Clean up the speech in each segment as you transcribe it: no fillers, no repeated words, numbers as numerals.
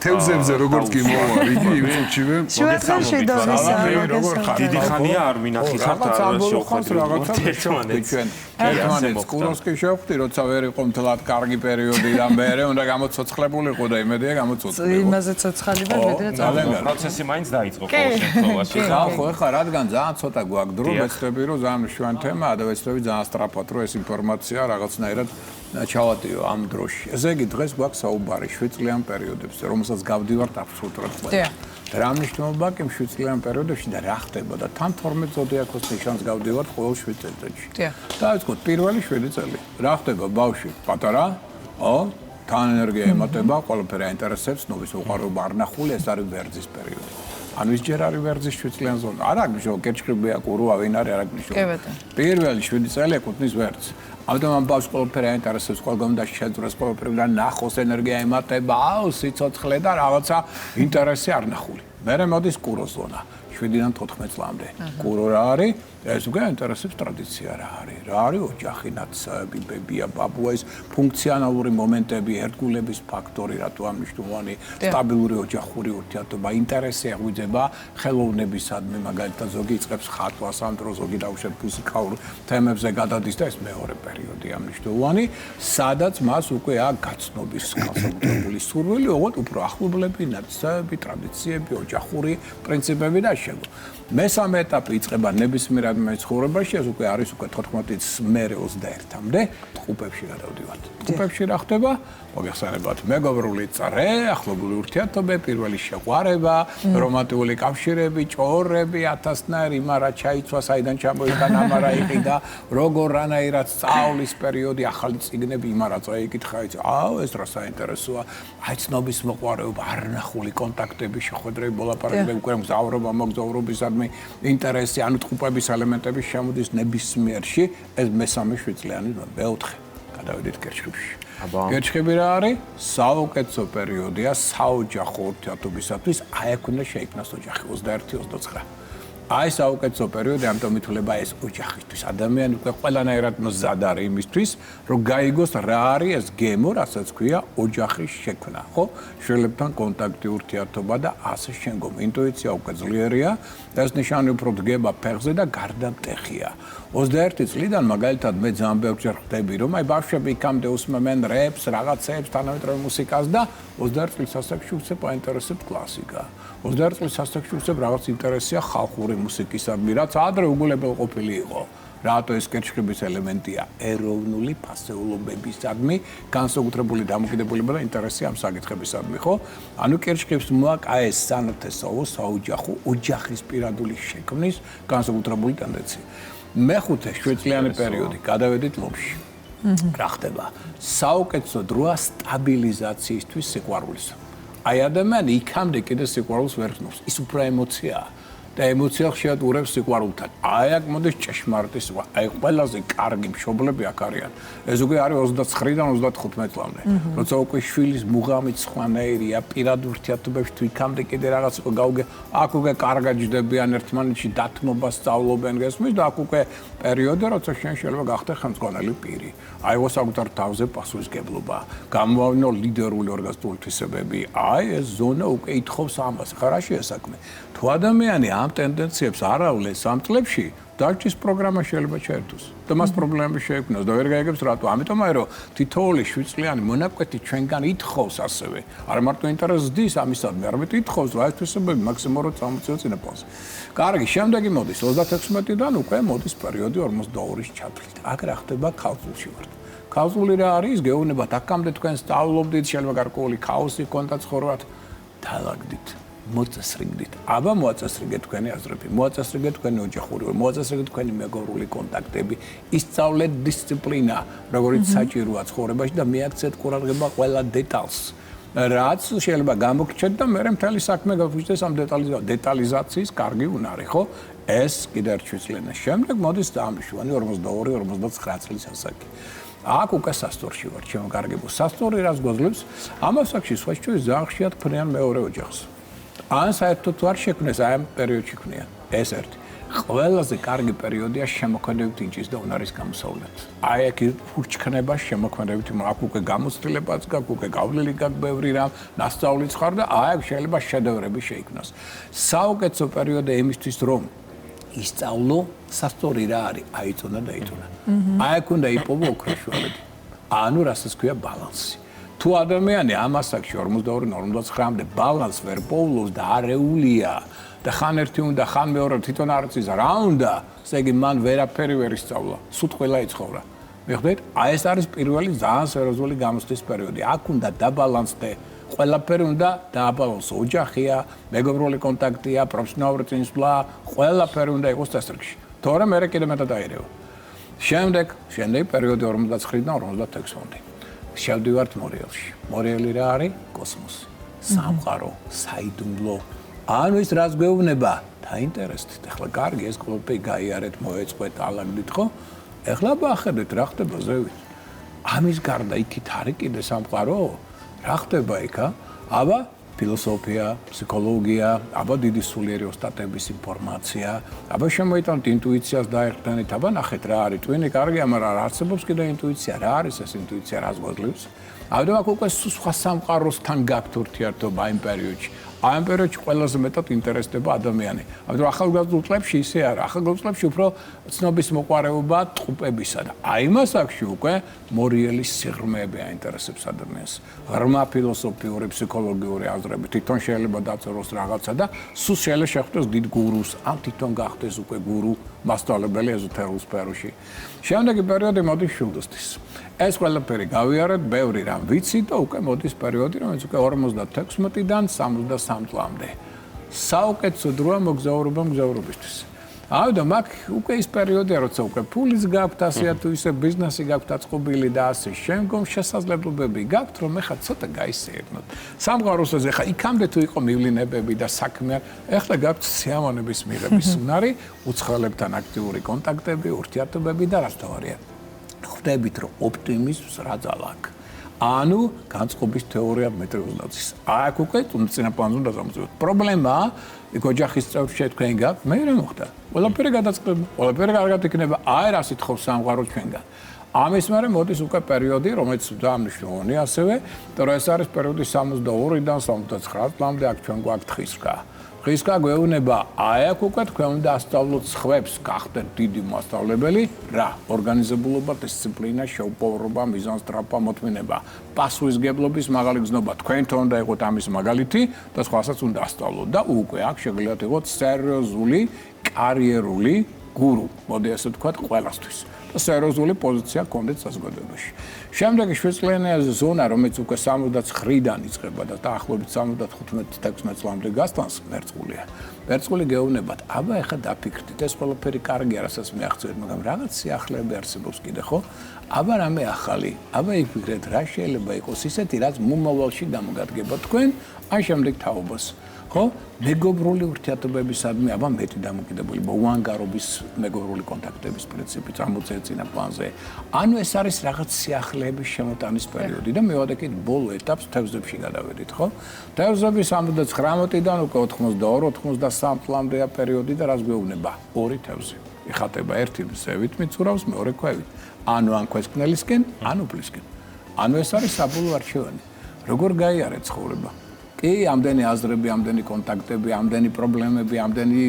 თევზებზე როგორც კი მოვა იგი იმ წუთშივე შუადღეში დონისა როგორ ხარ? დიდი ხანია არ მინახიხართ ერთმანეთს კუროსკი შევხვდი, როცა ვერ იყო მთლად კარგი პერიოდი და მე უნდა გამოცოცხლებულიყო და იმედია გამოცოცხლებულიყო. იმაზე ცოცხალი ვარ, მეტად პროცესი მაინც დაიწყო ყოველ შემთხვევაში. ხო, ეხლა რადგან ძალიან ცოტა გვაქვს დრო, ვეცდები რომ ძალიან მშვენი თემაა და ვეცდები ძალიან სწრაფად რომ ეს ინფორმაცია რაღაცნაირად ჩავატიო ამ დროში. ესე იგი დღეს გვაქვს საუბარი 7 წლიან პერიოდებზე, რომელსაც გავდივართ აბსოლუტურად ყველა. და რა მნიშვნელობა აქვს 7 წლიან პერიოდებში და რა ხდება და თან 12 ზოდიაქოს ნიშანს გავდივართ ყოველ 7 წელიწადში. დავიწყოთ პირველი 7 წელი. რა ხდება ბავშვი პატარა? თან ენერგია ემატება, ყველაფერი აინტერესებს, ნობის უყარობა არ ნახული, ეს არის ვერძის პერიოდი. ანუ ის ჯერ არის ვერძის 7 წლიან ზონა. არ აქვს მნიშვნელობა, კერჩხიბია, კურუა, ვინ არის, არ აქვს მნიშვნელობა. პირველი 7 წელი ეკუთვნის ვერძს. ამიტომ ამ ბავშვს ყველაფერი აინტერესებს, ყველგან უნდა შეძროს, ყველაფერი უნდა ნახოს, ენერგია ემატება, სიცოცხლე და რაღაცა ინტერესი არ ნახული. მერე მოდის კურო ზონა. 7-დან 14 წლამდე. კურო რა არის? ეს უკვე აინტერესებს ტრადიცია რა არის? რა არის ოჯახი, ნაცები, ბებია, ბაბუა, ეს ფუნქციონალური მომენტები, ერთგულების ფაქტორი, რატო ამ მნიშვნელოვანი, სტაბილური ოჯახური ურთიერთობა, ინტერესი აღვიძება ხელოვნებისადმი, მაგალითად ზოგი იწყებს ხატვას, ამ დროს ზოგი დაუშვებს მუსიკალურ თემებზე გადადის და ეს მეორე პერიოდი ამ მნიშვნელოვანი, სადაც მას უკვე აქვს გაცნობის განსაკუთრებული სურვილი, ოღონდ უფრო ახლობლები, ნაცები, ტრადიციები, ოჯახური პრინციპები და შეგო. მესამე ეტაპი იწყება ნებისმიერ ცხოვრებაში, ეს უკვე არის უკვე 14-ից მერე 21-მდე, ტყუპებში გადავდივართ. ტყუპებში რა ხდება? მოგეხსენებათ, მეგობრული წრე, ახლობლი ურთიერთობები, პირველი შეყვარება, რომანტიკული კავშირები, ჭორები, ათასნაირი, იმარა ჩაიცვა, საიდან ჩამოიტანა, ამარა იყიდა, როგორ რანაირად სწავლის პერიოდი, ახალი წიგნები, იმარა წაიკითხა, ეს რა საინტერესოა, აი ცნობის მოყვარეობა, არნახული კონტაქტები, შეხვედრები, მოლაპარაკებები, უკვე მგზავრობა, მოგზაურობისადმი ინტერესი, ანუ ტყუპების ელემენტები შემოდის ნებისმიერში, ეს მესამე 7 წლიანი მეოთხე. გადავიდეთ კერჩხიბში. კერჩხიბი რა არის? საუკეთესო პერიოდია საოჯახო ურთიერთობისათვის, აი აქ უნდა შეიქმნას ოჯახი 21-29. აი საუკეთესო პერიოდი, ამიტომ ითვლება ეს ოჯახისთვის. ადამიანი უკვე ყველანაირად მზად არის იმისთვის, რომ გაიგოს რა არის ეს გემო, რასაც ქვია ოჯახის შექმნა, ხო? შვილებთან კონტაქტი, ურთიერთობა და ასე შემდგომ. ინტუიცია უკვე ძლიერია, ეს ნიშანი უფრო დგება ფეხზე და გარდამტეხია. 21 წლიდან მაგალითად მე ძალიან ბევრჯერ ხვდები, რომ აი ბავშვები იქამდე უსმენ რეპს, რაღაცებს, თანამედროვე მუსიკას და 21 წლის ასაკში უცებ აინტერესებს კლასიკა. 21 წლის ასაკში უცებ რაღაც ინტერესია ხალხური მუსიკისადმი, რაც ადრე უგულებელყოფილი იყო. რატო ეს კერჩხიბის ელემენტია ეროვნული ფასეულობებისადმი, განსაკუთრებული დამოკიდებულება და ინტერესი ამ საკითხებისადმი, ხო? ანუ კერჩხიბს მოაქვს ეს სანათესაო, საოჯახო, ოჯახის პირადული შექმნის განსაკუთრებული ტენდენცია. მეხუთე 7 წლიანი პერიოდი, გადავედით ლომში. რა ხდება? საუკეთესო დროა სტაბილიზაციისთვის სიყვარულისა. აი ადამიანი იქამდე კიდე სიყვარულს ვერ გრძნობს, ის უფრო ემოციაა. და ემოცია ხშირად ურევს სიყვარულთან. აი აქ მოდის ჭეშმარიტი სიყვარული. აი ყველაზე კარგი მშობლები აქ არიან. ეს უკვე არის 29-დან 35 წლამდე. როცა უკვე შვილის მუღამით სხვანაირია, პირად ურთიერთობებში თუ იქამდე კიდე რაღაც იყო გაუგე, აქ უკვე კარგად ჯდებიან ერთმანეთში, დათმობა სწავლობენ გესმის და აქ უკვე პერიოდი, როცა შენ შეიძლება გახდე ხელმძღვანელი პირი. აიღო საკუთარ თავზე პასუხისმგებლობა, გამოვავნო ლიდერული ორგანიზებული თვისებები. აი ეს ზონა უკვე ითხოვს ამას. ხა რა შეესაქმე? თუ ადამიანი ამ ტენდენციებს არ ავლენს ამ წლებში, დარჩის პროგრამა შეიძლება შეერთოს და მას პრობლემები შეექმნას და ვერ გაიგებს რატო. ამიტომ აი რომ თითოეული 7 წლიანი მონაკვეთი ჩვენგან ითხოვს ასევე. არ მარტო ინტერესს დის ამისადმი, არამედ ითხოვს რა ეს თვისებები მაქსიმალურად წამოწიო წინაპარს. კარგი, შემდეგი მოდის 36-დან უკვე მოდის პერიოდი 42-ის ჩათვლით. აქ რა ხდება ქალწულში ვართ. ქალწული რა არის? გეუბნებათ, აქამდე თქვენ სწავლობდით, შეიძლება გარკვეული ქაოსი ჰქონდათ ცხოვრებათ, დაალაგდით. მოწესრიგდით. აბა მოაწესრიგეთ თქვენი აზრები, მოაწესრიგეთ თქვენი ოჯახური, მოაწესრიგეთ თქვენი მეგობრული კონტაქტები, ისწავლეთ დისციპლინა, როგორც საჭიროა ცხოვრებაში და მიაქცეთ ყურადღება ყველა დეტალს. რაც შეიძლება გამოგრჩეთ და მე მთელი საქმე გავხსნით ამ დეტალიზაციის კარგი უნარი, ხო? ეს კიდე 7 წლების შემდეგ მოდის დაამშვანი 42-59 წლის ასაკი. აქ უკვე სასწორში ვარ, ჩემო კარგებო. სასწორი რას გვაძლევს? ამ ასაკში სხვა შორის ძალიან ხშირად ქმნიან მეორე ოჯახს. ან საერთოდ არ შექმნეს აი ამ პერიოდში ქმნიან. ეს ერთი. ყველაზე კარგი პერიოდია შემოქმედებით ინჭის და უნარის გამოსავლეთ. აი აქ ურჩქნება შემოქმედებით, აქ უკვე გამოცდილებაც გაქვს, უკვე გავლილი გაქვს ბევრი რამ, ნასწავლიც ხარ და აი აქ შეიძლება შედევრები შეიქმნას. საუკეთესო პერიოდი იმისთვის რომ ისწავლო სასწორი რა არის, აიწონა და იწონა. აი აქ უნდა იპოვო ოქროშუალები. ანუ რასაც ქვია ბალანსი. თუ ადამიანი ამ ასაკში 42-59-მდე ბალანს ვერ პოულობს და არეულია და ხან ერთი უნდა, ხან მეორე თვითონ არ იცის რა უნდა, ესე იგი მან ვერაფერი ვერ ისწავლა, სულ ყველა იცხოვრა. მიხვდეთ? აი ეს არის პირველი ძალიან სერიოზული გამოცდის პერიოდი. აქ უნდა დაბალანსდე, ყველაფერი უნდა დააბალანსო. ოჯახია, მეგობრული კონტაქტია, პროფესიონალური წინსვლა, ყველაფერი უნდა იყოს წესრიგში. თორემ მე კიდე მეტად აირევა. შემდეგ პერიოდი 49-დან 56-მდე. შევდივართ მორიელში. მორიელი რა არის? კოსმოსი, სამყარო, საიდუმლო. ანუ ის რაც გვეუბნება, დაინტერესდით. ახლა კარგი ეს ყველაფერი გაიარეთ, მოეწყვეთ, ალაგდით ხო? ახლა ბახედეთ რა ხდება ზევით. ამის გარდა იქით არის კიდე სამყარო? რა ხდება იქა? აბა ფილოსოფია, ფსიქოლოგია, აბა დიდი სულიერი ოსტატების ინფორმაცია, აბა შემოიტანთ ინტუიციას დაერხდანით, აბა ნახეთ რა არის ტვინი, კარგია, მაგრამ არ არსებობს კიდე ინტუიცია, რა არის ეს ინტუიცია, რას გვაძლევს? აბა აქ უკვე სხვა სამყაროსთან გაქვთ ურთიერთობა იმ პერიოდში. ამ პერიოდში ყველაზე მეტად ინტერესდება ადამიანი. ამიტომ ახალგაზრდულ წლებში ისე არა, ახალგაზრდულ წლებში უფრო ცნობის მოყვარეობა ტყუპებისა და აი მას აქში უკვე მორიელის სიღრმეები აინტერესებს ადამიანს. ღრმა ფილოსოფიური, ფსიქოლოგიური აზრები, თვითონ შეიძლება დაწეროს რაღაცა და სულ შეიძლება შეხვდეს დიდ გურუს, ან თვითონ გახდეს უკვე გურუ, მასწავლებელი ეზოთერულ სფეროში. შემდეგი პერიოდი მოდის შულდოსთვის. ეს ყველაფერი გავიარეთ, ბევრი რამ ვიცი და უკვე მოდის პერიოდი, რომელიც უკვე 56-დან 63 წლამდე. საუკეთესო დროა მოგზაურობისთვის. და მაგ უკვე ის პერიოდია, როცა უკვე ფულიც გაქვთ, ასე თუ ისე ბიზნესი გაქვთ აწყობილი და ასე შემდგომ შესაძლებლობები გაქვთ, რომ ეხლა ცოტა გაისეირნოთ. სამყაროსაც ეხლა იქამდე თუ იყო მივლინებები და საქმე, ეხლა გაქვთ სიამოვნების მიღების უნარი, უცხოელებთან აქტიური კონტაქტები, ურთიერთობები და რაც თავარია. ხვდებით, რომ ოპტიმიზმს რა ძალა აქვს. ანუ განწყობის თეორია მეტრეულაძის. აქ უკვე წინაპლანზე უნდა დამოწმოთ. პრობლემაა, იქ ოჯახის წევრებში თქვენ გაქვთ, მე რა მოხდა? ყველაფერი გადაწყდება, ყველაფერი კარგად იქნება, აი რა სიტყავს სამყარო ჩვენგან. ამის მერე მოდის უკვე პერიოდი, რომელიც ძალიან მნიშვნელოვანია ასევე, რომ ეს არის პერიოდი 62-დან 79 წლამდე, აქ ჩვენ გვაქვს ხისკა. ხისკა გვეუბნება, აი აქ უკვე თქვენ უნდა ასწავლოთ სხვებს, გახდეთ დიდი მასწავლებელი, რა? ორგანიზებულობა, დისციპლინა, შეუპოვრობა, მიზანსწრაფვა, მოთმინება, პასუხისმგებლობის მაღალი გზნობა. თქვენთან უნდა იყოთ ამის მაგალითი და სხვასაც უნდა ასწავლოთ და უკვე აქ შეგიძლიათ იყოთ სერიოზული, კარიერული გურუ, მოდი ასე ვთქვათ, ყველასთვის. და სერიოზული პოზიცია გქონდეთ საზოგადოებაში. შემდეგი 7 წლიანი ზონა, რომელიც უკვე 69-დან იწყება და დაახლოებით 75-16 წლამდე გასტანს, მერწყულია. მერწყული გეუბნებათ, აბა ეხლა დაფიქრდით, ეს ყველაფერი კარგია, რასაც მიაღწევთ, მაგრამ რაღაც სიახლეები არსებობს კიდე, ხო? აბა რამე ახალი, აბა იფიქრეთ, რა შეიძლება იყოს ისეთი, რაც მომავალში გამოგადგება თქვენ, ან შემდეგ თაობას. ხო? მეგობრული ურთიერთობებისადმი, აბა მეტი დამოკიდებული, უანგარობის მეგობრული კონტაქტების პრინციპი წამოწეწინა პლანზე. ანუ ეს არის რაღაც სიახლეების შემოტანის პერიოდი და მე ვადექით ბოლო ეტაპს თევზებში გადავედით, ხო? თევზები 79-დან უკვე 82-83 წლამდეა პერიოდი და რას გვეუბნება? ორი თევზი. იხატება ერთი ზევით მიცურავს, მეორე ქვევით. ანუ ან ქვესკნელისკენ, ან უფლისკენ. ანუ ეს არის საბოლოო არჩევანი. როგორ გაიარეთ ცხოვრება? კი, ამდენი აზრები, ამდენი კონტაქტები, ამდენი პრობლემები, ამდენი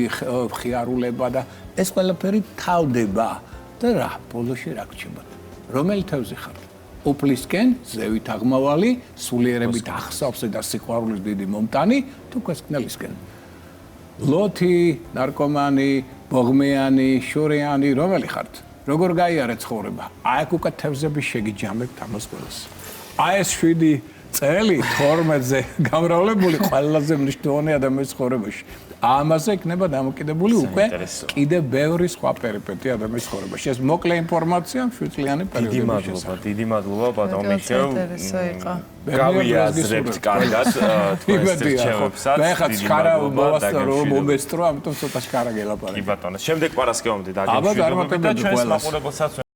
ხიარულება და ეს ყველაფერი თავდება. და რა, ბოლოში რა გჭირდებათ? რომელი თევზი ხართ? უფლისკენ, ზევით აღმავალი, სულიერებით ახსავსე და სიყვარულის დიდი მომტანი, თუ ქვესკნელისკენ? ლოთი, ნარკომანი, ბოღმიანი, შორიანი, რომელი ხართ? როგორ გაიარეთ ცხოვრება? აი აქ უკვე თევზები შეგიჯამებთ ამას ყველას. აი ეს 7 წელი 12-ზე გამრავლებული ყველაზე მნიშვნელოვანი ადამიანის ცხოვრებაში. ამაზე იქნება დამოკიდებული უკვე კიდე ბევრი სხვა პერიპეტია ადამიანის ცხოვრებაში. ეს მოკლე ინფორმაცია 7 წლიანი პერიოდის შესახებ. დიდი მადლობა ბატონ მიხეილ. საინტერესო იყო. გავიაზრებთ კარგად თქვენს რჩევებსაც. მე ხა ჩქარა მოვასწრო, მომესწრო, ამიტომ ცოტა ჩქარა გელაპარაკე. კი ბატონო, შემდეგ პარასკევამდე დაგემშვიდობებით და ჩვენს მაყურებელსაც